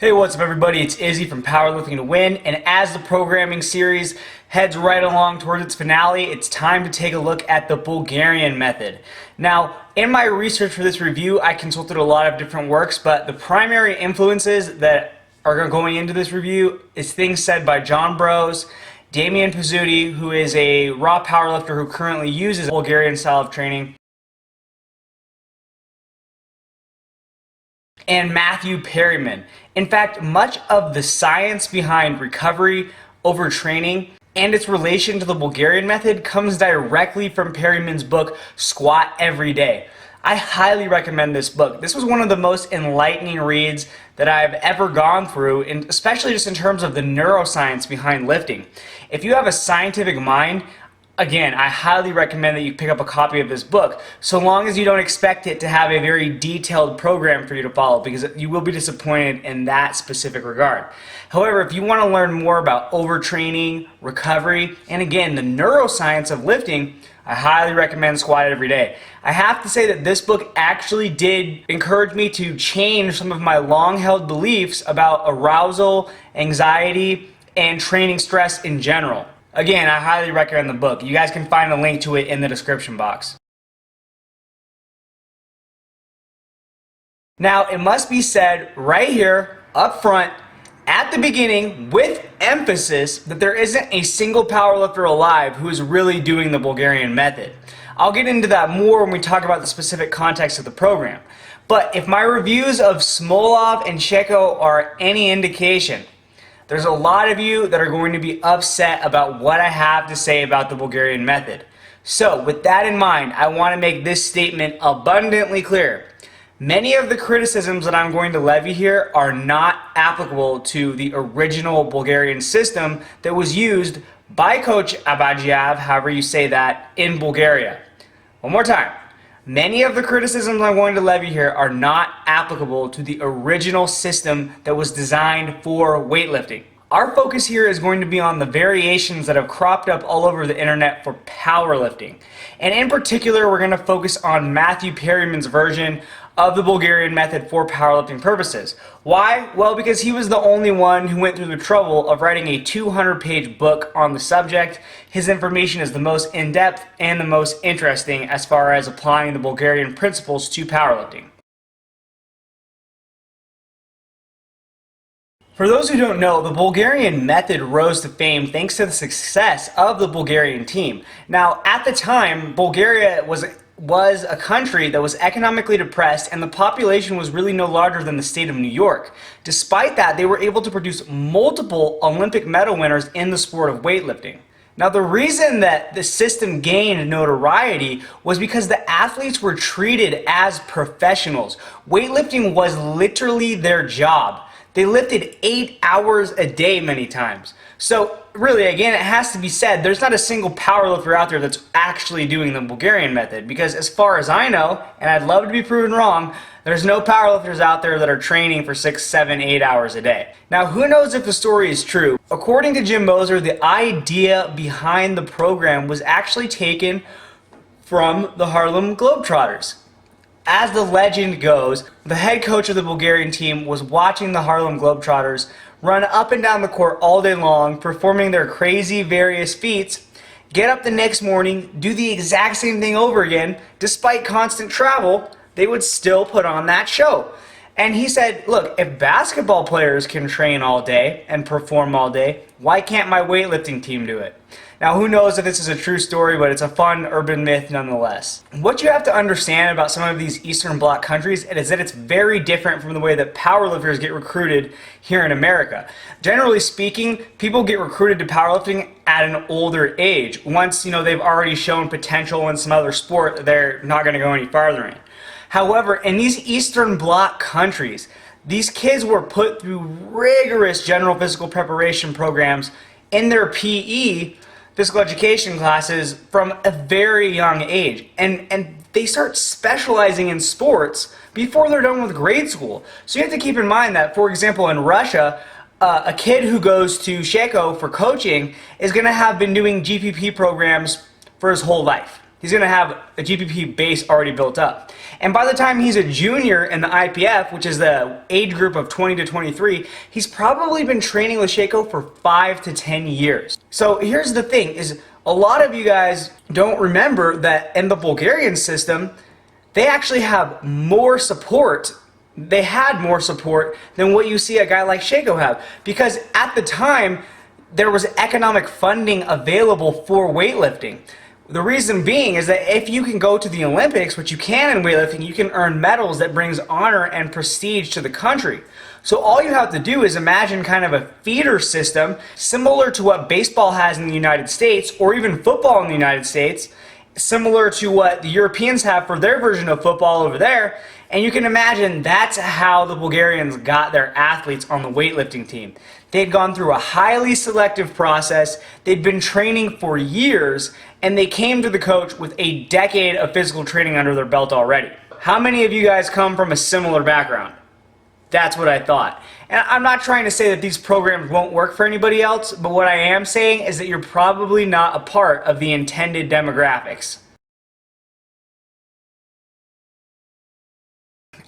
Hey, what's up everybody? It's Izzy from PowerliftingToWin, and as the programming series heads right along towards its finale, it's time to take a look at the Bulgarian method. Now, in my research for this review, I consulted a lot of different works, but the primary influences that are going into this review is things said by John Bros, Damian Pizzuti, who is a raw powerlifter who currently uses Bulgarian style of training, and Matthew Perryman. In fact, much of the science behind recovery, overtraining, and its relation to the Bulgarian method comes directly from Perryman's book, Squat Every Day. I highly recommend this book. This was one of the most enlightening reads that I've ever gone through, and especially just in terms of the neuroscience behind lifting. If you have a scientific mind, again, I highly recommend that you pick up a copy of this book, so long as you don't expect it to have a very detailed program for you to follow, because you will be disappointed in that specific regard. However, if you want to learn more about overtraining, recovery, and again, the neuroscience of lifting, I highly recommend Squat Every Day. I have to say that this book actually did encourage me to change some of my long-held beliefs about arousal, anxiety, and training stress in general. Again, I highly recommend the book. You guys can find a link to it in the description box. Now, it must be said right here, up front, at the beginning, with emphasis, that there isn't a single powerlifter alive who is really doing the Bulgarian method. I'll get into that more when we talk about the specific context of the program. But if my reviews of Smolov and Cheko are any indication, there's a lot of you that are going to be upset about what I have to say about the Bulgarian method. So, with that in mind, I want to make this statement abundantly clear. Many of the criticisms that I'm going to levy here are not applicable to the original Bulgarian system that was used by Coach Abadjiav, however you say that, in Bulgaria. One more time. Many of the criticisms I'm going to levy here are not applicable to the original system that was designed for weightlifting. Our focus here is going to be on the variations that have cropped up all over the internet for powerlifting. And in particular, we're going to focus on Matthew Perryman's version of the Bulgarian method for powerlifting purposes. Why? Well, because he was the only one who went through the trouble of writing a 200-page book on the subject. His information is the most in-depth and the most interesting as far as applying the Bulgarian principles to powerlifting. For those who don't know, the Bulgarian method rose to fame thanks to the success of the Bulgarian team. Now, at the time, Bulgaria was a country that was economically depressed, and the population was really no larger than the state of New York. Despite that, they were able to produce multiple Olympic medal winners in the sport of weightlifting. Now, the reason that the system gained notoriety was because the athletes were treated as professionals. Weightlifting was literally their job. They lifted 8 hours a day many times. So really, again, it has to be said, there's not a single powerlifter out there that's actually doing the Bulgarian method, because as far as I know, and I'd love to be proven wrong, there's no powerlifters out there that are training for 6, 7, 8 hours a day. Now, who knows if the story is true? According to Jim Moser, the idea behind the program was actually taken from the Harlem Globetrotters. As the legend goes, the head coach of the Bulgarian team was watching the Harlem Globetrotters run up and down the court all day long, performing their crazy various feats, get up the next morning, do the exact same thing over again. Despite constant travel, they would still put on that show. And he said, look, if basketball players can train all day and perform all day, why can't my weightlifting team do it? Now, who knows if this is a true story, but it's a fun urban myth nonetheless. What you have to understand about some of these Eastern Bloc countries is that it's very different from the way that powerlifters get recruited here in America. Generally speaking, people get recruited to powerlifting at an older age. Once, they've already shown potential in some other sport, they're not going to go any farther in. However, in these Eastern Bloc countries, these kids were put through rigorous general physical preparation programs in their PE, physical education classes, from a very young age. And they start specializing in sports before they're done with grade school. So you have to keep in mind that, for example, in Russia, a kid who goes to Cheko for coaching is going to have been doing GPP programs for his whole life. he's going to have a GPP base already built up. And by the time he's a junior in the IPF, which is the age group of 20 to 23, he's probably been training with Shaco for 5 to 10 years. So here's the thing, is a lot of you guys don't remember that in the Bulgarian system, they actually have more support. They had more support than what you see a guy like Shaco have. Because at the time, there was economic funding available for weightlifting. The reason being is that if you can go to the Olympics, which you can in weightlifting, you can earn medals that brings honor and prestige to the country. So all you have to do is imagine kind of a feeder system similar to what baseball has in the United States, or even football in the United States, similar to what the Europeans have for their version of football over there. And you can imagine that's how the Bulgarians got their athletes on the weightlifting team. They'd gone through a highly selective process, they'd been training for years, and they came to the coach with a decade of physical training under their belt already. How many of you guys come from a similar background? That's what I thought. And I'm not trying to say that these programs won't work for anybody else, but what I am saying is that you're probably not a part of the intended demographics.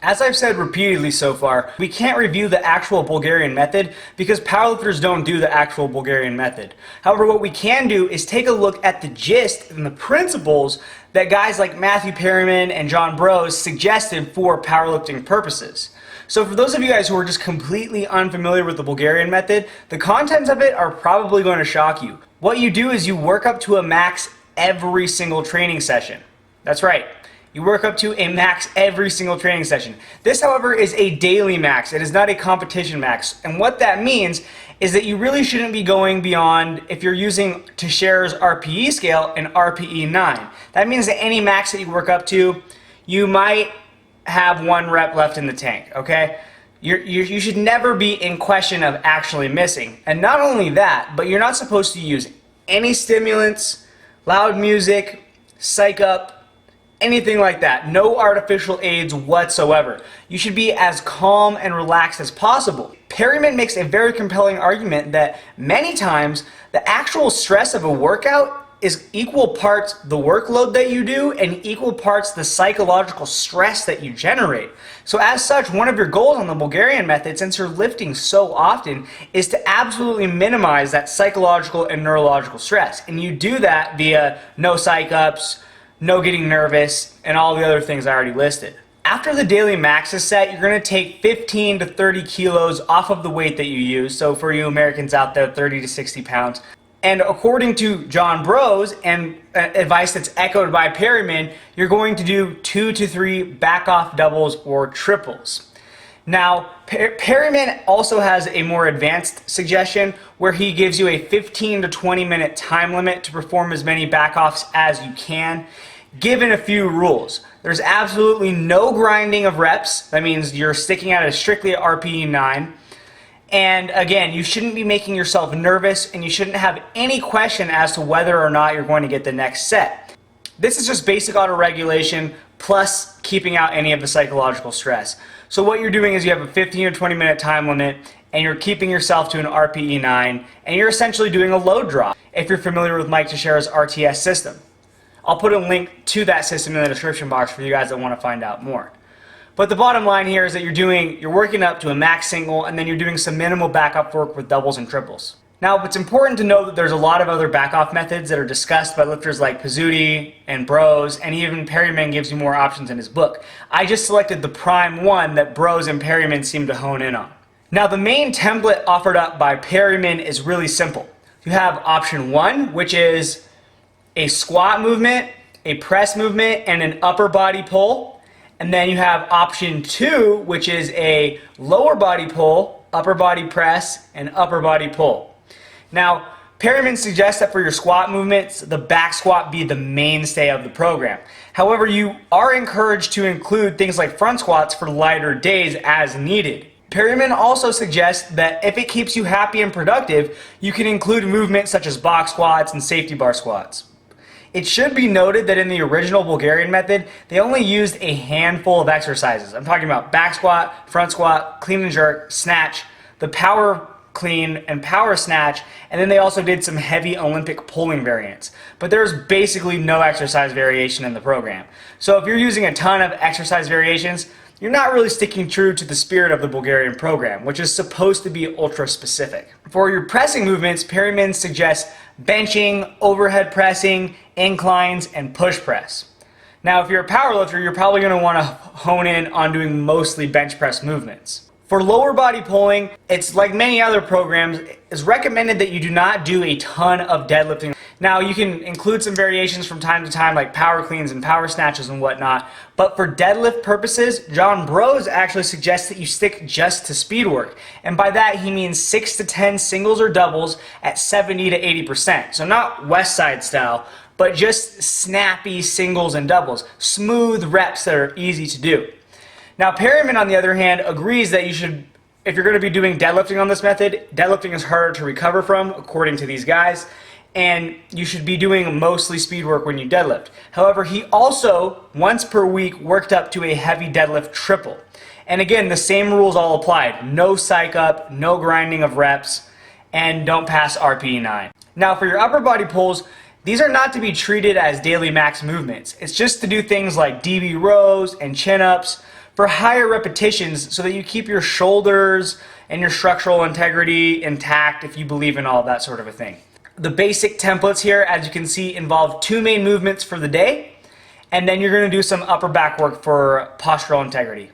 As I've said repeatedly so far, we can't review the actual Bulgarian method because powerlifters don't do the actual Bulgarian method. However, what we can do is take a look at the gist and the principles that guys like Matthew Perryman and John Brose suggested for powerlifting purposes. So for those of you guys who are just completely unfamiliar with the Bulgarian method, the contents of it are probably going to shock you. What you do is you work up to a max every single training session. That's right. You work up to a max every single training session. This, however, is a daily max. It is not a competition max. And what that means is that you really shouldn't be going beyond, if you're using Teixeira's RPE scale, an RPE 9. That means that any max that you work up to, you might have 1 rep left in the tank, okay? You should never be in question of actually missing. And not only that, but you're not supposed to use any stimulants, loud music, psych up, anything like that. No artificial aids whatsoever. You should be as calm and relaxed as possible. Perryman makes a very compelling argument that many times the actual stress of a workout is equal parts the workload that you do and equal parts the psychological stress that you generate. So as such, one of your goals on the Bulgarian method, since you're lifting so often, is to absolutely minimize that psychological and neurological stress. And you do that via no psych ups, no getting nervous, and all the other things I already listed. After the daily max is set, you're going to take 15 to 30 kilos off of the weight that you use. So for you Americans out there, 30 to 60 pounds. And according to John Brose and advice that's echoed by Perryman, you're going to do 2 to 3 back-off doubles or triples. Now, Perryman also has a more advanced suggestion where he gives you a 15 to 20 minute time limit to perform as many back-offs as you can, given a few rules. There's absolutely no grinding of reps. That means you're sticking at a strictly RPE 9. And again, you shouldn't be making yourself nervous, and you shouldn't have any question as to whether or not you're going to get the next set. This is just basic auto-regulation plus keeping out any of the psychological stress. So what you're doing is you have a 15 or 20 minute time limit, and you're keeping yourself to an RPE 9, and you're essentially doing a load drop if you're familiar with Mike Teixeira's RTS system. I'll put a link to that system in the description box for you guys that want to find out more. But the bottom line here is that you're working up to a max single, and then you're doing some minimal backup work with doubles and triples. Now, it's important to know that there's a lot of other back-off methods that are discussed by lifters like Pizzuti and Brose, and even Perryman gives you more options in his book. I just selected the prime one that Brose and Perryman seem to hone in on. Now, the main template offered up by Perryman is really simple. You have option 1, which is a squat movement, a press movement, and an upper body pull. And then you have option 2, which is a lower body pull, upper body press, and upper body pull. Now, Perryman suggests that for your squat movements, the back squat be the mainstay of the program. However, you are encouraged to include things like front squats for lighter days as needed. Perryman also suggests that if it keeps you happy and productive, you can include movements such as box squats and safety bar squats. It should be noted that in the original Bulgarian method, they only used a handful of exercises. I'm talking about back squat, front squat, clean and jerk, snatch. The power clean, and power snatch, and then they also did some heavy Olympic pulling variants. But there's basically no exercise variation in the program. So if you're using a ton of exercise variations, you're not really sticking true to the spirit of the Bulgarian program, which is supposed to be ultra specific. For your pressing movements, Perryman suggests benching, overhead pressing, inclines, and push press. Now, if you're a powerlifter, you're probably going to want to hone in on doing mostly bench press movements. For lower body pulling, it's like many other programs, it's recommended that you do not do a ton of deadlifting. Now, you can include some variations from time to time, like power cleans and power snatches and whatnot, but for deadlift purposes, John Brose actually suggests that you stick just to speed work. And by that, he means 6 to 10 singles or doubles at 70 to 80%. So not West Side style, but just snappy singles and doubles, smooth reps that are easy to do. Now, Perryman, on the other hand, agrees that you should, if you're going to be doing deadlifting on this method, deadlifting is harder to recover from, according to these guys, and you should be doing mostly speed work when you deadlift. However, he also, once per week, worked up to a heavy deadlift triple. And again, the same rules all applied. No psych up, no grinding of reps, and don't pass RPE 9. Now, for your upper body pulls, these are not to be treated as daily max movements. It's just to do things like DB rows and chin-ups, for higher repetitions so that you keep your shoulders and your structural integrity intact if you believe in all that sort of a thing. The basic templates here, as you can see, involve 2 main movements for the day, and then you're going to do some upper back work for postural integrity.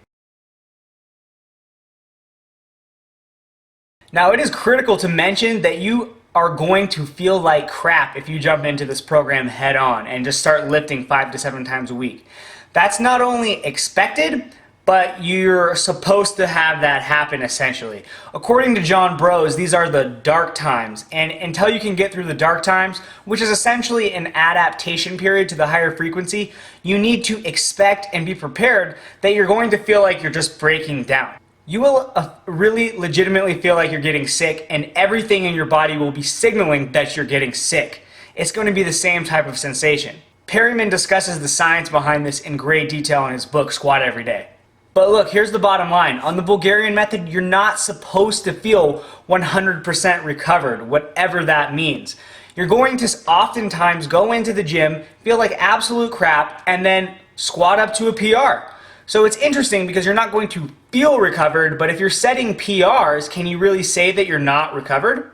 Now, it is critical to mention that you are going to feel like crap if you jump into this program head on and just start lifting 5 to 7 times a week. That's not only expected, but you're supposed to have that happen essentially. According to John Brose, these are the dark times, and until you can get through the dark times, which is essentially an adaptation period to the higher frequency, you need to expect and be prepared that you're going to feel like you're just breaking down. You will really legitimately feel like you're getting sick, and everything in your body will be signaling that you're getting sick. It's going to be the same type of sensation. Perryman discusses the science behind this in great detail in his book, Squat Every Day. But look, here's the bottom line. On the Bulgarian method, you're not supposed to feel 100% recovered, whatever that means. You're going to oftentimes go into the gym, feel like absolute crap, and then squat up to a PR. So it's interesting because you're not going to feel recovered, but if you're setting PRs, can you really say that you're not recovered?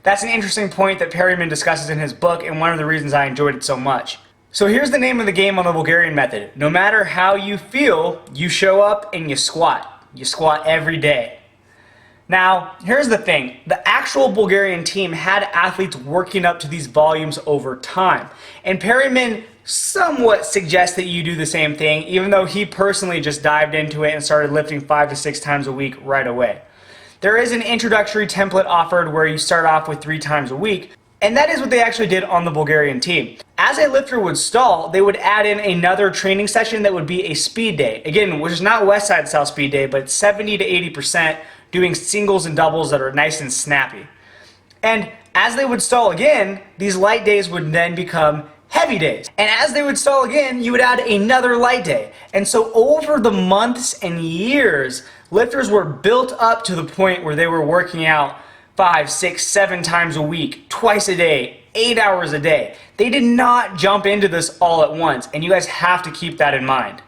That's an interesting point that Perryman discusses in his book, and one of the reasons I enjoyed it so much. So here's the name of the game on the Bulgarian method. No matter how you feel, you show up and you squat. You squat every day. Now, here's the thing. The actual Bulgarian team had athletes working up to these volumes over time. And Perryman somewhat suggests that you do the same thing, even though he personally just dived into it and started lifting 5 to 6 times a week right away. There is an introductory template offered where you start off with 3 times a week, and that is what they actually did on the Bulgarian team. As a lifter would stall, they would add in another training session that would be a speed day. Again, which is not West Side style speed day, but 70 to 80% doing singles and doubles that are nice and snappy. And as they would stall again, these light days would then become heavy days. And as they would stall again, you would add another light day. And so over the months and years, lifters were built up to the point where they were working out 5, 6, 7 times a week, twice a day, 8 hours a day. They did not jump into this all at once, and you guys have to keep that in mind.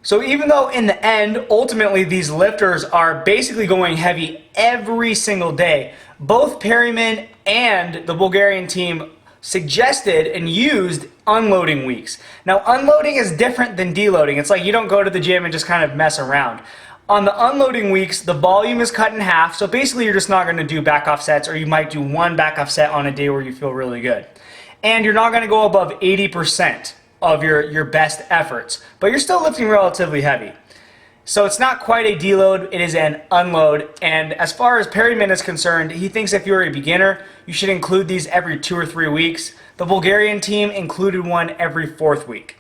So even though in the end, ultimately these lifters are basically going heavy every single day, both Perryman and the Bulgarian team suggested and used unloading weeks. Now, unloading is different than deloading. It's like you don't go to the gym and just kind of mess around. On the unloading weeks, the volume is cut in half, so basically you're just not going to do back off sets, or you might do 1 back off set on a day where you feel really good. And you're not going to go above 80% of your best efforts, but you're still lifting relatively heavy. So it's not quite a deload, it is an unload, and as far as Perryman is concerned, he thinks if you're a beginner, you should include these every 2 or 3 weeks. The Bulgarian team included one every 4th week.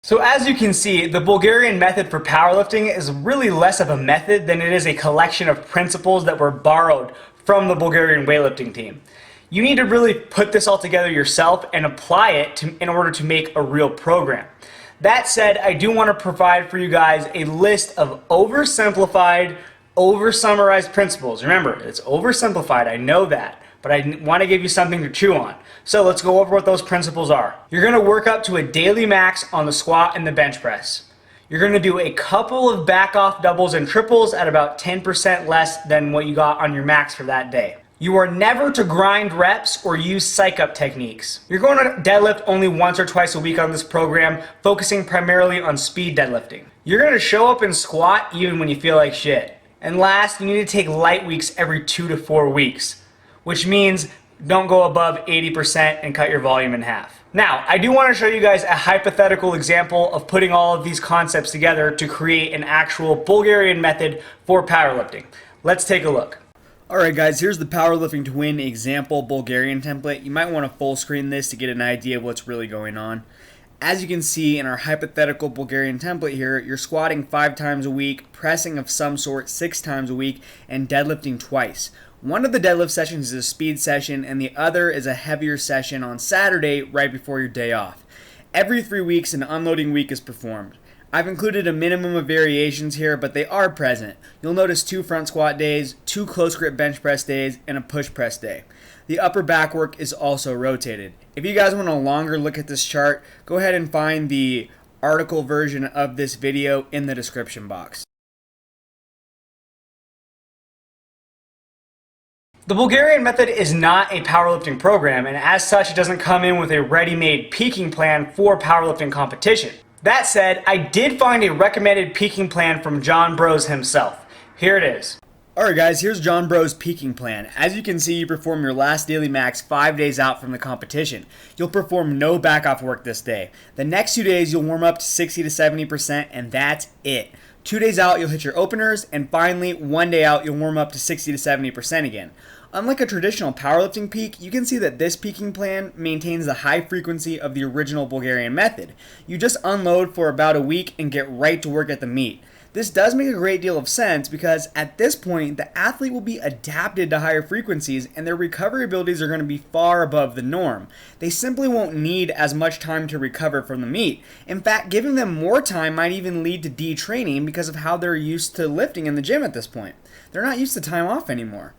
So as you can see, the Bulgarian method for powerlifting is really less of a method than it is a collection of principles that were borrowed from the Bulgarian weightlifting team. You need to really put this all together yourself and apply it in order to make a real program. That said, I do want to provide for you guys a list of oversimplified, over-summarized principles. Remember, it's oversimplified, I know that, but I want to give you something to chew on. So let's go over what those principles are. You're going to work up to a daily max on the squat and the bench press. You're going to do a couple of back off doubles and triples at about 10% less than what you got on your max for that day. You are never to grind reps or use psych up techniques. You're going to deadlift only once or twice a week on this program, focusing primarily on speed deadlifting. You're going to show up and squat even when you feel like shit. And last, you need to take light weeks every 2 to 4 weeks, which means don't go above 80% and cut your volume in half. Now, I do want to show you guys a hypothetical example of putting all of these concepts together to create an actual Bulgarian method for powerlifting. Let's take a look. Alright guys, here's the PowerliftingToWin example Bulgarian template. You might want to full screen this to get an idea of what's really going on. As you can see in our hypothetical Bulgarian template here, you're squatting 5 times a week, pressing of some sort 6 times a week, and deadlifting twice. One of the deadlift sessions is a speed session, and the other is a heavier session on Saturday right before your day off. Every 3 weeks, an unloading week is performed. I've included a minimum of variations here, but they are present. You'll notice 2 front squat days, 2 close grip bench press days, and a push press day. The upper back work is also rotated. If you guys want a longer look at this chart, go ahead and find the article version of this video in the description box. The Bulgarian method is not a powerlifting program, and as such, it doesn't come in with a ready-made peaking plan for powerlifting competition. That said, I did find a recommended peaking plan from John Bros himself. Here it is. Alright guys, here's John Bros' peaking plan. As you can see, you perform your last daily max 5 days out from the competition. You'll perform no back off work this day. The next 2 days, you'll warm up to 60 to 70%, and that's it. 2 days out, you'll hit your openers, and finally, 1 day out, you'll warm up to 60 to 70% again. Unlike a traditional powerlifting peak, you can see that this peaking plan maintains the high frequency of the original Bulgarian method. You just unload for about a week and get right to work at the meet. This does make a great deal of sense because at this point, the athlete will be adapted to higher frequencies and their recovery abilities are going to be far above the norm. They simply won't need as much time to recover from the meet. In fact, giving them more time might even lead to detraining because of how they're used to lifting in the gym at this point. They're not used to time off anymore.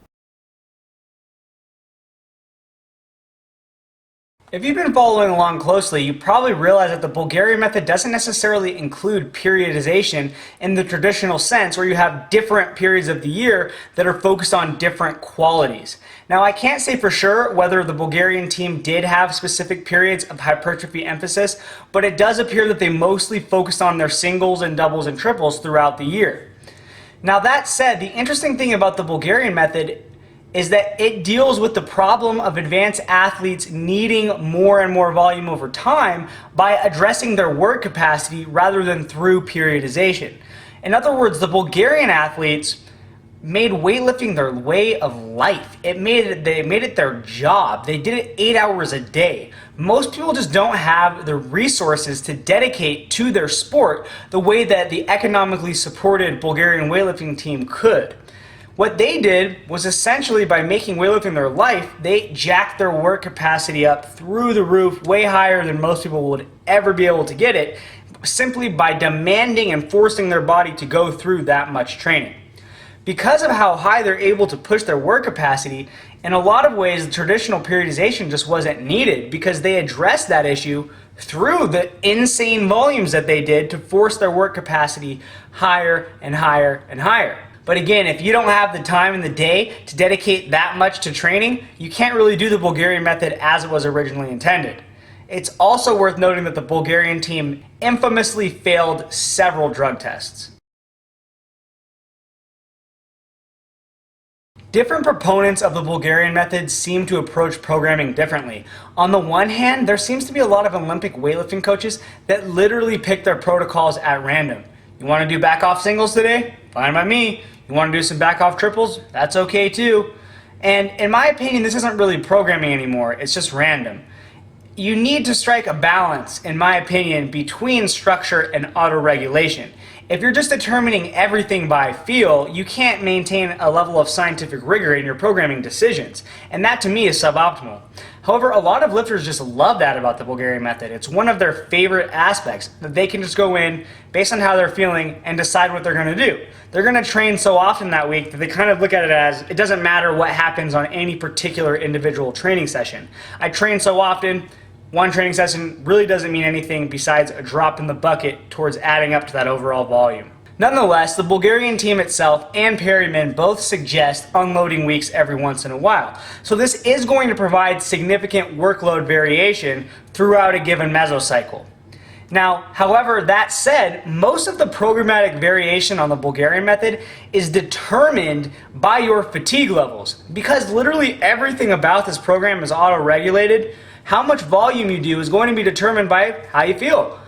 If you've been following along closely, you probably realize that the Bulgarian method doesn't necessarily include periodization in the traditional sense where you have different periods of the year that are focused on different qualities. Now, I can't say for sure whether the Bulgarian team did have specific periods of hypertrophy emphasis, but it does appear that they mostly focused on their singles and doubles and triples throughout the year. Now, that said, the interesting thing about the Bulgarian method is that it deals with the problem of advanced athletes needing more and more volume over time by addressing their work capacity rather than through periodization. In other words, the Bulgarian athletes made weightlifting their way of life. They made it their job. They did it 8 hours a day. Most people just don't have the resources to dedicate to their sport the way that the economically supported Bulgarian weightlifting team could. What they did was essentially by making weightlifting their life, they jacked their work capacity up through the roof, way higher than most people would ever be able to get it, simply by demanding and forcing their body to go through that much training. Because of how high they're able to push their work capacity, in a lot of ways the traditional periodization just wasn't needed because they addressed that issue through the insane volumes that they did to force their work capacity higher and higher and higher. But again, if you don't have the time in the day to dedicate that much to training, you can't really do the Bulgarian method as it was originally intended. It's also worth noting that the Bulgarian team infamously failed several drug tests. Different proponents of the Bulgarian method seem to approach programming differently. On the one hand, there seems to be a lot of Olympic weightlifting coaches that literally pick their protocols at random. You want to do back off singles today? Fine by me. You want to do some back off triples? That's okay too. And in my opinion, this isn't really programming anymore. It's just random. You need to strike a balance, in my opinion, between structure and auto-regulation. If you're just determining everything by feel, you can't maintain a level of scientific rigor in your programming decisions, and that to me is suboptimal. However, a lot of lifters just love that about the Bulgarian method. It's one of their favorite aspects, that they can just go in based on how they're feeling and decide what they're going to do. They're going to train so often that week that they kind of look at it as it doesn't matter what happens on any particular individual training session. I train so often, one training session really doesn't mean anything besides a drop in the bucket towards adding up to that overall volume. Nonetheless, the Bulgarian team itself and Perryman both suggest unloading weeks every once in a while. So this is going to provide significant workload variation throughout a given mesocycle. Now, however, that said, most of the programmatic variation on the Bulgarian method is determined by your fatigue levels, because literally everything about this program is auto-regulated. How much volume you do is going to be determined by how you feel.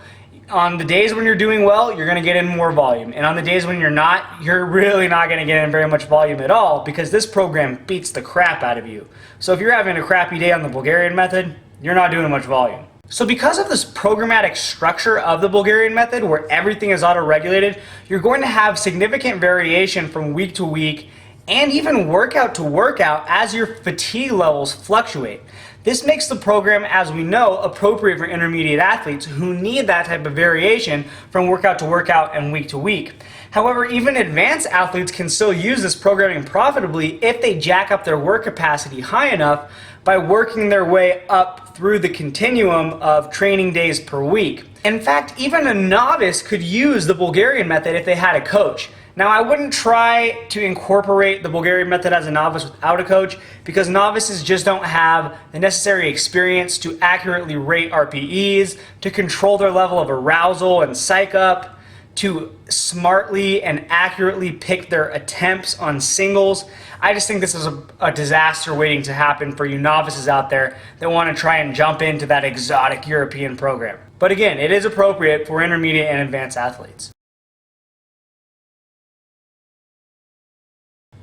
On the days when you're doing well, you're going to get in more volume. And on the days when you're not, you're really not going to get in very much volume at all, because this program beats the crap out of you. So if you're having a crappy day on the Bulgarian method, you're not doing much volume. So because of this programmatic structure of the Bulgarian method, where everything is auto-regulated, you're going to have significant variation from week to week and even workout to workout as your fatigue levels fluctuate. This makes the program, as we know, appropriate for intermediate athletes who need that type of variation from workout to workout and week to week. However, even advanced athletes can still use this programming profitably if they jack up their work capacity high enough by working their way up through the continuum of training days per week. In fact, even a novice could use the Bulgarian method if they had a coach. Now, I wouldn't try to incorporate the Bulgarian method as a novice without a coach, because novices just don't have the necessary experience to accurately rate RPEs, to control their level of arousal and psych up, to smartly and accurately pick their attempts on singles. I just think this is a disaster waiting to happen for you novices out there that want to try and jump into that exotic European program. But again, it is appropriate for intermediate and advanced athletes.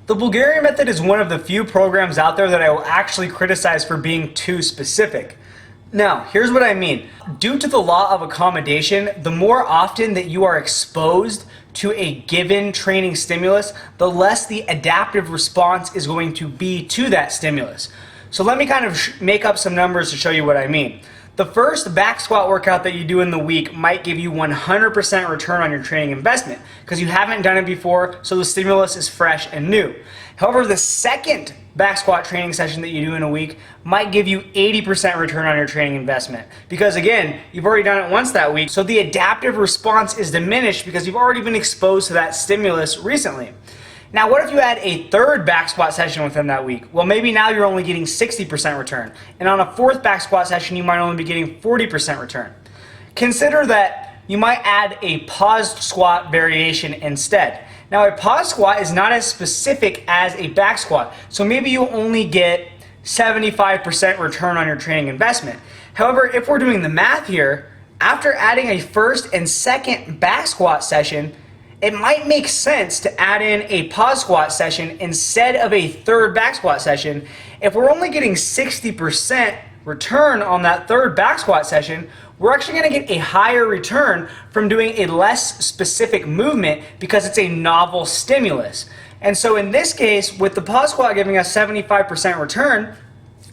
The Bulgarian method is one of the few programs out there that I will actually criticize for being too specific. Now, here's what I mean. Due to the law of accommodation, the more often that you are exposed to a given training stimulus, the less the adaptive response is going to be to that stimulus. So let me kind of make up some numbers to show you what I mean. The first back squat workout that you do in the week might give you 100% return on your training investment because you haven't done it before, so the stimulus is fresh and new. However, the second back squat training session that you do in a week might give you 80% return on your training investment because, again, you've already done it once that week, so the adaptive response is diminished because you've already been exposed to that stimulus recently. Now, what if you add a third back squat session within that week? Well, maybe now you're only getting 60% return. And on a fourth back squat session, you might only be getting 40% return. Consider that you might add a paused squat variation instead. Now, a paused squat is not as specific as a back squat. So maybe you only get 75% return on your training investment. However, if we're doing the math here, after adding a first and second back squat session, it might make sense to add in a pause squat session instead of a third back squat session. If we're only getting 60% return on that third back squat session, we're actually going to get a higher return from doing a less specific movement because it's a novel stimulus. And so in this case, with the pause squat giving us 75% return,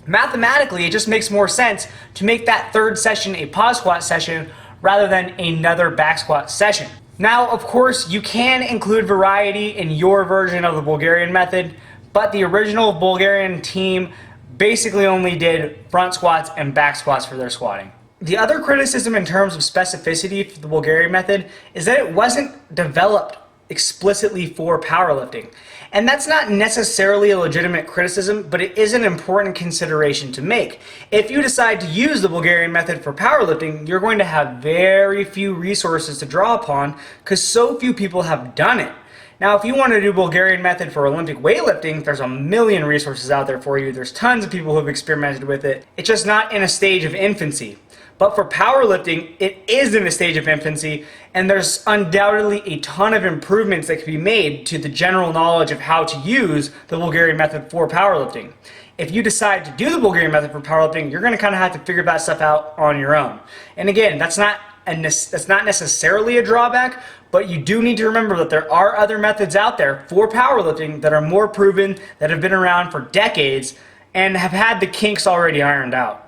mathematically it just makes more sense to make that third session a pause squat session rather than another back squat session. Now, of course, you can include variety in your version of the Bulgarian method, but the original Bulgarian team basically only did front squats and back squats for their squatting. The other criticism in terms of specificity for the Bulgarian method is that it wasn't developed explicitly for powerlifting. And that's not necessarily a legitimate criticism, but it is an important consideration to make. If you decide to use the Bulgarian method for powerlifting, you're going to have very few resources to draw upon because so few people have done it. Now, if you want to do Bulgarian method for Olympic weightlifting, there's a million resources out there for you. There's tons of people who have experimented with it. It's just not in a stage of infancy. But for powerlifting, it is in a stage of infancy, and there's undoubtedly a ton of improvements that can be made to the general knowledge of how to use the Bulgarian method for powerlifting. If you decide to do the Bulgarian method for powerlifting, you're going to kind of have to figure that stuff out on your own. And again, that's not necessarily a drawback, but you do need to remember that there are other methods out there for powerlifting that are more proven, that have been around for decades, and have had the kinks already ironed out.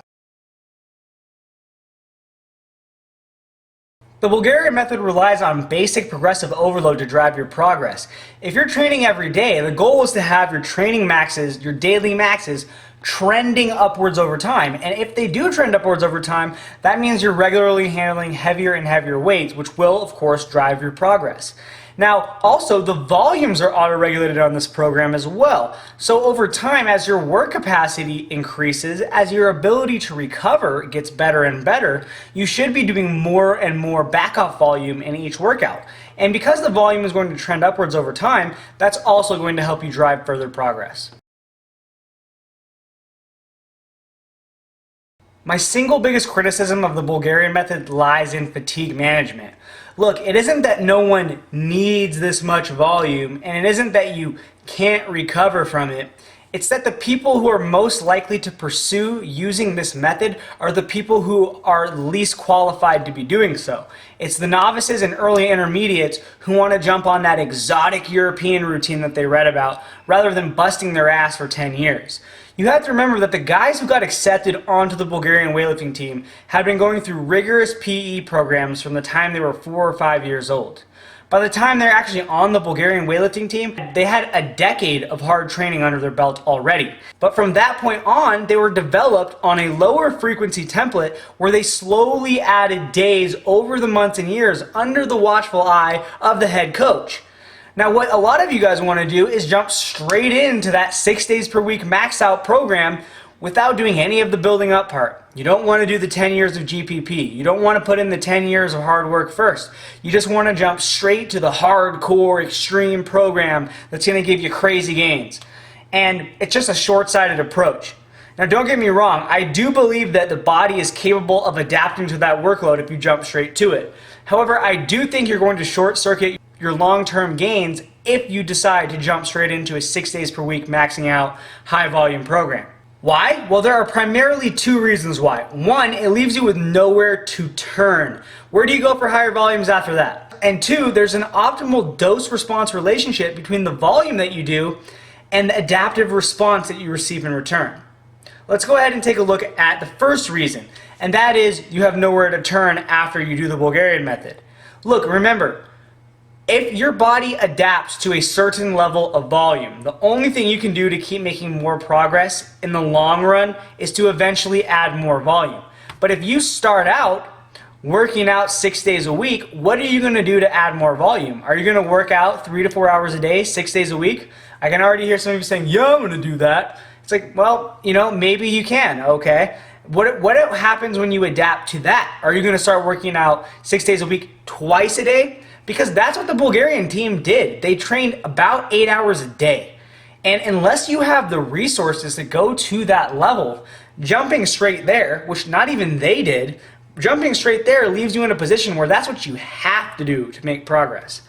The Bulgarian method relies on basic progressive overload to drive your progress. If you're training every day, the goal is to have your training maxes, your daily maxes, trending upwards over time. And if they do trend upwards over time, that means you're regularly handling heavier and heavier weights, which will, of course, drive your progress. Now, also, the volumes are auto-regulated on this program as well. So over time, as your work capacity increases, as your ability to recover gets better and better, you should be doing more and more backup volume in each workout. And because the volume is going to trend upwards over time, that's also going to help you drive further progress. My single biggest criticism of the Bulgarian method lies in fatigue management. Look, it isn't that no one needs this much volume, and it isn't that you can't recover from it. It's that the people who are most likely to pursue using this method are the people who are least qualified to be doing so. It's the novices and early intermediates who want to jump on that exotic European routine that they read about, rather than busting their ass for 10 years. You have to remember that the guys who got accepted onto the Bulgarian weightlifting team had been going through rigorous PE programs from the time they were 4 or 5 years old. By the time they're actually on the Bulgarian weightlifting team, they had a decade of hard training under their belt already. But from that point on, they were developed on a lower frequency template where they slowly added days over the months and years under the watchful eye of the head coach. Now, what a lot of you guys want to do is jump straight into that 6 days per week max out program without doing any of the building up part. You don't want to do the 10 years of GPP. You don't want to put in the 10 years of hard work first. You just want to jump straight to the hardcore extreme program that's going to give you crazy gains. And it's just a short-sighted approach. Now, don't get me wrong, I do believe that the body is capable of adapting to that workload if you jump straight to it. However, I do think you're going to short-circuit your long-term gains if you decide to jump straight into a 6 days per week maxing out high volume program. Why? Well, there are primarily two reasons why. One, it leaves you with nowhere to turn. Where do you go for higher volumes after that? And two, there's an optimal dose-response relationship between the volume that you do and the adaptive response that you receive in return. Let's go ahead and take a look at the first reason, and that is you have nowhere to turn after you do the Bulgarian method. Look, remember, if your body adapts to a certain level of volume, the only thing you can do to keep making more progress in the long run is to eventually add more volume. But if you start out working out 6 days a week, what are you going to do to add more volume? Are you going to work out 3 to 4 hours a day, 6 days a week? I can already hear some of you saying, yeah, I'm going to do that. It's like, well, maybe you can, okay? What happens when you adapt to that? Are you going to start working out 6 days a week, twice a day? Because that's what the Bulgarian team did. They trained about 8 hours a day. And unless you have the resources to go to that level, jumping straight there, which not even they did, jumping straight there leaves you in a position where that's what you have to do to make progress.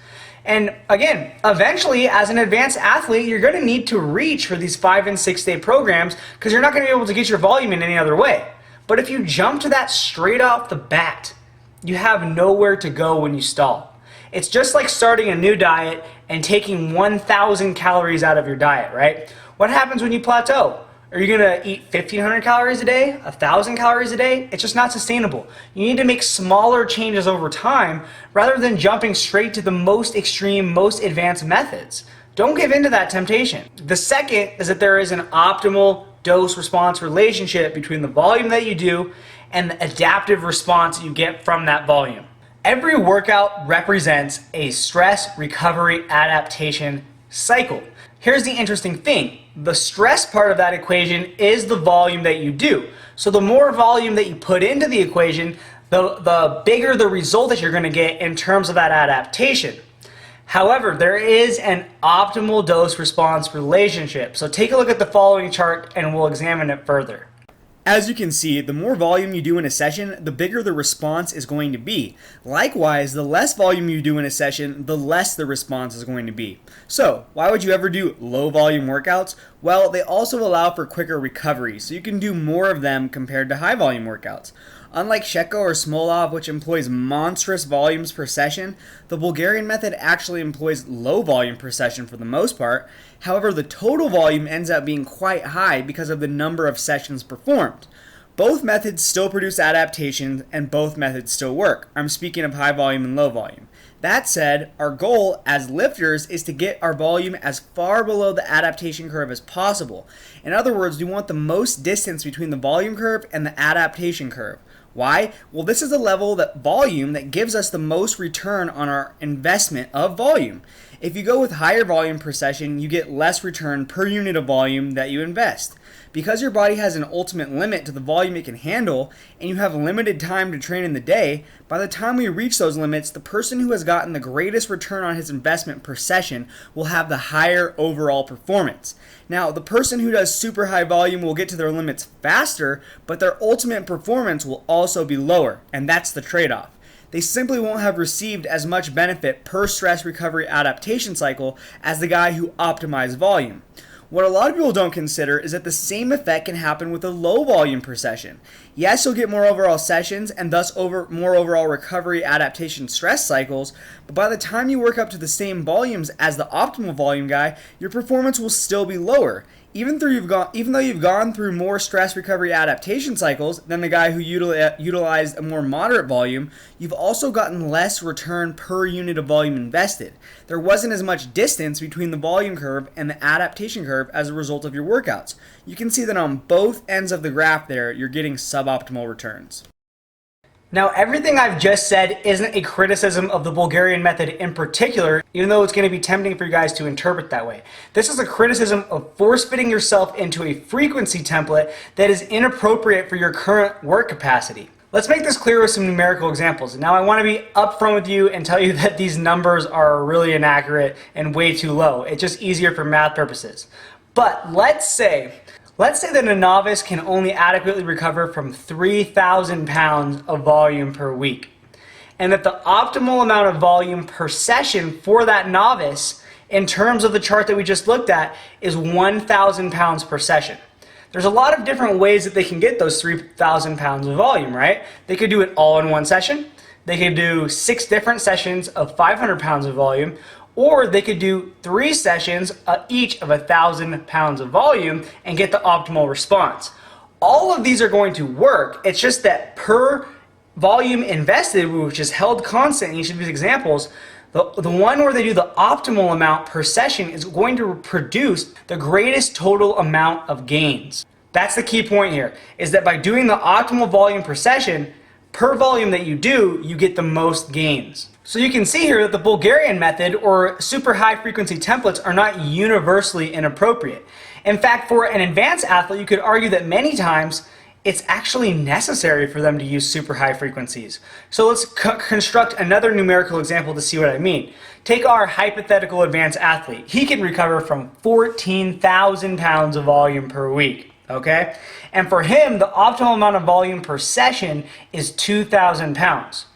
And again, eventually, as an advanced athlete, you're going to need to reach for these 5 and 6 day programs because you're not going to be able to get your volume in any other way. But if you jump to that straight off the bat, you have nowhere to go when you stall. It's just like starting a new diet and taking 1,000 calories out of your diet, right? What happens when you plateau? Are you going to eat 1,500 calories a day, 1,000 calories a day? It's just not sustainable. You need to make smaller changes over time rather than jumping straight to the most extreme, most advanced methods. Don't give in to that temptation. The second is that there is an optimal dose-response relationship between the volume that you do and the adaptive response you get from that volume. Every workout represents a stress recovery adaptation cycle. Here's the interesting thing. The stress part of that equation is the volume that you do. So the more volume that you put into the equation, the bigger the result that you're going to get in terms of that adaptation. However, there is an optimal dose-response relationship. So take a look at the following chart and we'll examine it further. As you can see, the more volume you do in a session, the bigger the response is going to be. Likewise, the less volume you do in a session, the less the response is going to be. So, why would you ever do low volume workouts? Well, they also allow for quicker recovery, so you can do more of them compared to high volume workouts. Unlike Sheko or Smolov, which employs monstrous volumes per session, the Bulgarian method actually employs low volume per session for the most part. However, the total volume ends up being quite high because of the number of sessions performed. Both methods still produce adaptations and both methods still work. I'm speaking of high volume and low volume. That said, our goal as lifters is to get our volume as far below the adaptation curve as possible. In other words, we want the most distance between the volume curve and the adaptation curve. Why? Well, this is a level that volume that gives us the most return on our investment of volume. If you go with higher volume per session, you get less return per unit of volume that you invest. Because your body has an ultimate limit to the volume it can handle, and you have limited time to train in the day, by the time we reach those limits, the person who has gotten the greatest return on his investment per session will have the higher overall performance. Now, the person who does super high volume will get to their limits faster, but their ultimate performance will also be lower, and that's the trade-off. They simply won't have received as much benefit per stress recovery adaptation cycle as the guy who optimized volume. What a lot of people don't consider is that the same effect can happen with a low volume per session. Yes, you'll get more overall sessions and thus more overall recovery adaptation stress cycles, but by the time you work up to the same volumes as the optimal volume guy, your performance will still be lower. Even though you've gone through more stress recovery adaptation cycles than the guy who utilized a more moderate volume, you've also gotten less return per unit of volume invested. There wasn't as much distance between the volume curve and the adaptation curve as a result of your workouts. You can see that on both ends of the graph there, you're getting suboptimal returns. Now, everything I've just said isn't a criticism of the Bulgarian method in particular, even though it's going to be tempting for you guys to interpret that way. This is a criticism of force-fitting yourself into a frequency template that is inappropriate for your current work capacity. Let's make this clear with some numerical examples. Now, I want to be upfront with you and tell you that these numbers are really inaccurate and way too low. It's just easier for math purposes. But let's say that a novice can only adequately recover from 3,000 pounds of volume per week, and that the optimal amount of volume per session for that novice, in terms of the chart that we just looked at, is 1,000 pounds per session. There's a lot of different ways that they can get those 3,000 pounds of volume, right? They could do it all in one session. They could do 6 different sessions of 500 pounds of volume, or they could do 3 sessions each of 1,000 pounds of volume and get the optimal response. All of these are going to work. It's just that per volume invested, which is held constant in each of these examples, the one where they do the optimal amount per session is going to produce the greatest total amount of gains. That's the key point here, is that by doing the optimal volume per session, per volume that you do, you get the most gains. So you can see here that the Bulgarian method or super high frequency templates are not universally inappropriate. In fact, for an advanced athlete, you could argue that many times it's actually necessary for them to use super high frequencies. So let's construct another numerical example to see what I mean. Take our hypothetical advanced athlete. He can recover from 14,000 pounds of volume per week. Okay? And for him, the optimal amount of volume per session is 2,000 pounds.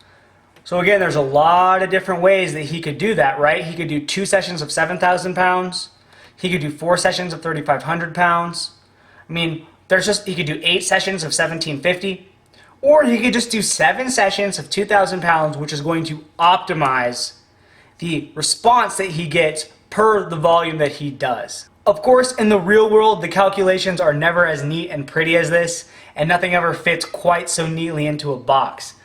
So again, there's a lot of different ways that he could do that, right? He could do 2 sessions of 7,000 pounds. He could do 4 sessions of 3,500 pounds. I mean, he could do 8 sessions of 1,750. Or he could just do 7 sessions of 2,000 pounds, which is going to optimize the response that he gets per the volume that he does. Of course, in the real world, the calculations are never as neat and pretty as this, and nothing ever fits quite so neatly into a box.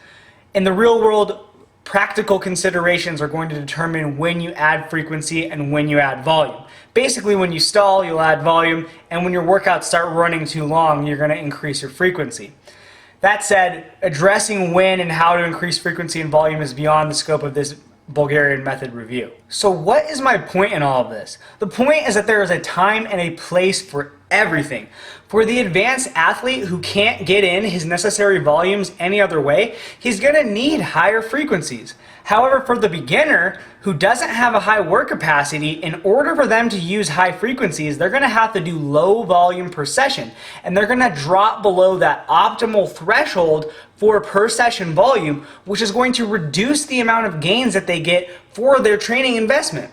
In the real world, practical considerations are going to determine when you add frequency and when you add volume. Basically, when you stall, you'll add volume, and when your workouts start running too long, you're going to increase your frequency. That said, addressing when and how to increase frequency and volume is beyond the scope of this Bulgarian method review. So what is my point in all of this? The point is that there is a time and a place for everything. For the advanced athlete who can't get in his necessary volumes any other way, he's going to need higher frequencies. However, for the beginner who doesn't have a high work capacity, in order for them to use high frequencies, they're going to have to do low volume per session, and they're going to drop below that optimal threshold for per session volume, which is going to reduce the amount of gains that they get for their training investment.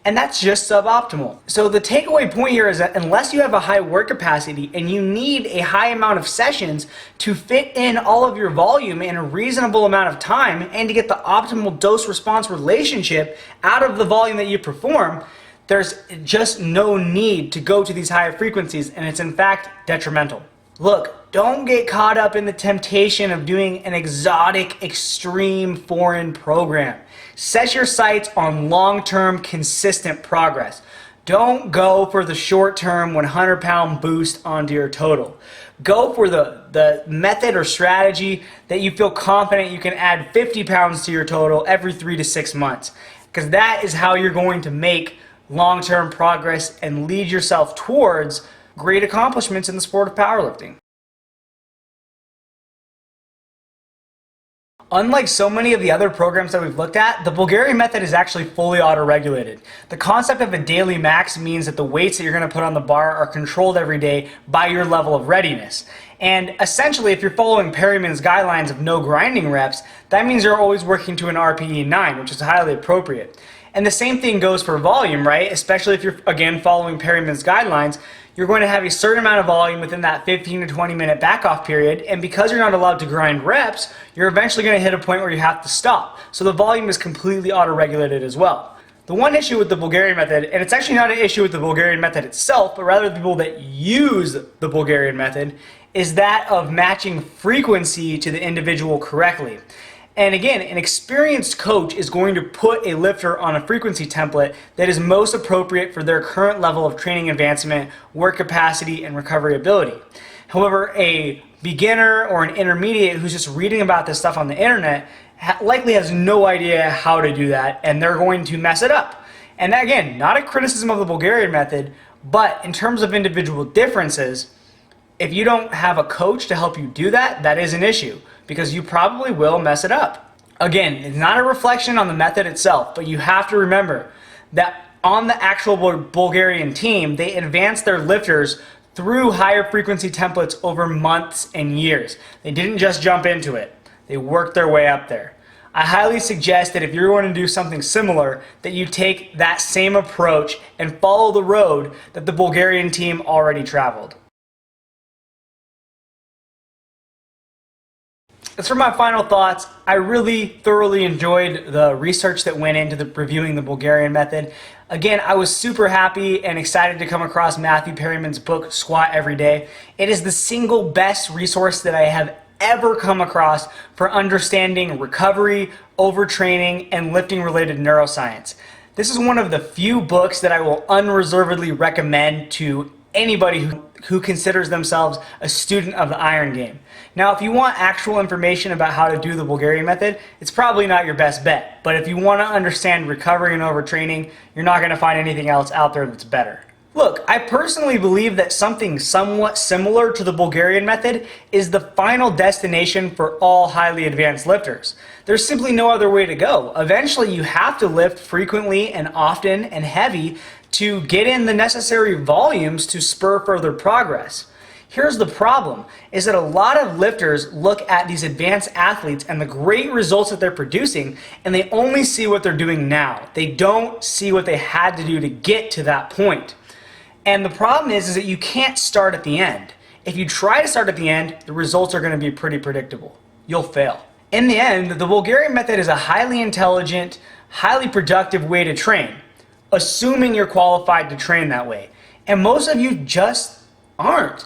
and that's just suboptimal. So the takeaway point here is that unless you have a high work capacity and you need a high amount of sessions to fit in all of your volume in a reasonable amount of time and to get the optimal dose-response relationship out of the volume that you perform, there's just no need to go to these higher frequencies, and it's in fact detrimental. Look, don't get caught up in the temptation of doing an exotic, extreme foreign program. Set your sights on long-term, consistent progress. Don't go for the short-term 100-pound boost onto your total. Go for the method or strategy that you feel confident you can add 50 pounds to your total every 3 to 6 months, because that is how you're going to make long-term progress and lead yourself towards great accomplishments in the sport of powerlifting. Unlike so many of the other programs that we've looked at, the Bulgarian method is actually fully auto-regulated. The concept of a daily max means that the weights that you're going to put on the bar are controlled every day by your level of readiness. And essentially, if you're following Perryman's guidelines of no grinding reps, that means you're always working to an RPE 9, which is highly appropriate. And the same thing goes for volume, right? Especially if you're, again, following Perryman's guidelines, you're going to have a certain amount of volume within that 15 to 20 minute back off period, and because you're not allowed to grind reps, you're eventually going to hit a point where you have to stop. So the volume is completely auto-regulated as well. The one issue with the Bulgarian method, and it's actually not an issue with the Bulgarian method itself, but rather the people that use the Bulgarian method, is that of matching frequency to the individual correctly. And again, an experienced coach is going to put a lifter on a frequency template that is most appropriate for their current level of training advancement, work capacity, and recovery ability. However, a beginner or an intermediate who's just reading about this stuff on the internet likely has no idea how to do that, and they're going to mess it up. And again, not a criticism of the Bulgarian method, but in terms of individual differences, if you don't have a coach to help you do that, that is an issue, because you probably will mess it up. Again, it's not a reflection on the method itself, but you have to remember that on the actual Bulgarian team, they advance their lifters through higher frequency templates over months and years. They didn't just jump into it. They worked their way up there. I highly suggest that if you're going to do something similar, that you take that same approach and follow the road that the Bulgarian team already traveled. As for my final thoughts, I really thoroughly enjoyed the research that went into reviewing the Bulgarian method. Again, I was super happy and excited to come across Matthew Perryman's book, Squat Every Day. It is the single best resource that I have ever come across for understanding recovery, overtraining, and lifting-related neuroscience. This is one of the few books that I will unreservedly recommend to anybody who considers themselves a student of the iron game. Now, if you want actual information about how to do the Bulgarian method, it's probably not your best bet. But if you want to understand recovery and overtraining, you're not going to find anything else out there that's better. Look, I personally believe that something somewhat similar to the Bulgarian method is the final destination for all highly advanced lifters. There's simply no other way to go. Eventually, you have to lift frequently and often and heavy to get in the necessary volumes to spur further progress. Here's the problem, is that a lot of lifters look at these advanced athletes and the great results that they're producing, and they only see what they're doing now. They don't see what they had to do to get to that point. And the problem is that you can't start at the end. If you try to start at the end, the results are going to be pretty predictable. You'll fail. In the end, the Bulgarian method is a highly intelligent, highly productive way to train, assuming you're qualified to train that way. And most of you just aren't.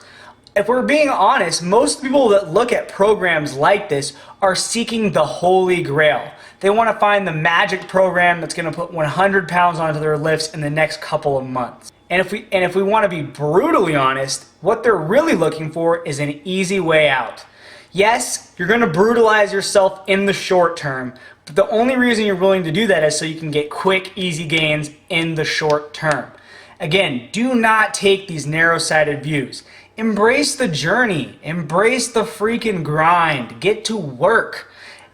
If we're being honest, most people that look at programs like this are seeking the holy grail. They want to find the magic program that's going to put 100 pounds onto their lifts in the next couple of months. And if we want to be brutally honest, what they're really looking for is an easy way out. Yes, you're going to brutalize yourself in the short term, but the only reason you're willing to do that is so you can get quick, easy gains in the short term. Again, do not take these narrow-sighted views. Embrace the journey. Embrace the freaking grind. Get to work.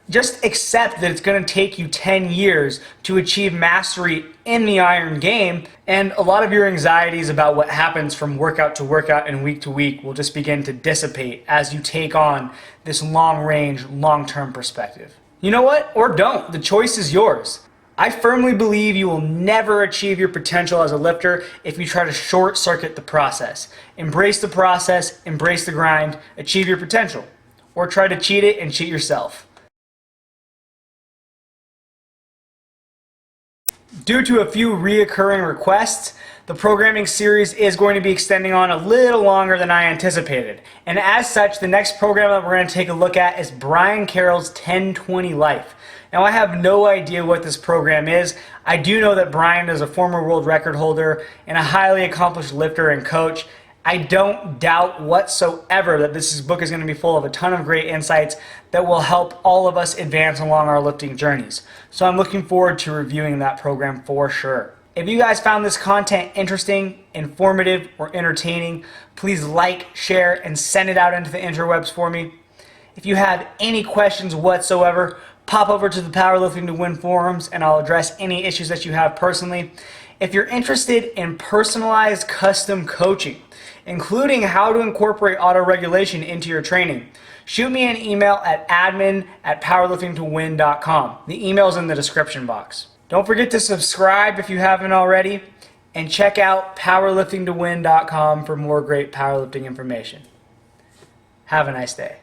Just accept that it's going to take you 10 years to achieve mastery in the iron game, and a lot of your anxieties about what happens from workout to workout and week to week will just begin to dissipate as you take on this long-range, long-term perspective. You know what? Or don't. The choice is yours. I firmly believe you will never achieve your potential as a lifter if you try to short circuit the process. Embrace the process, embrace the grind, achieve your potential. Or try to cheat it and cheat yourself. Due to a few reoccurring requests, the programming series is going to be extending on a little longer than I anticipated. And as such, the next program that we're going to take a look at is Brian Carroll's 10/20 Life. Now, I have no idea what this program is. I do know that Brian is a former world record holder and a highly accomplished lifter and coach. I don't doubt whatsoever that this book is going to be full of a ton of great insights that will help all of us advance along our lifting journeys. So I'm looking forward to reviewing that program for sure. If you guys found this content interesting, informative, or entertaining, please like, share, and send it out into the interwebs for me. If you have any questions whatsoever, pop over to the Powerlifting to Win forums and I'll address any issues that you have personally. If you're interested in personalized custom coaching, including how to incorporate auto-regulation into your training, shoot me an email at admin@powerliftingtowin.com. The email's in the description box. Don't forget to subscribe if you haven't already, and check out powerliftingtowin.com for more great powerlifting information. Have a nice day.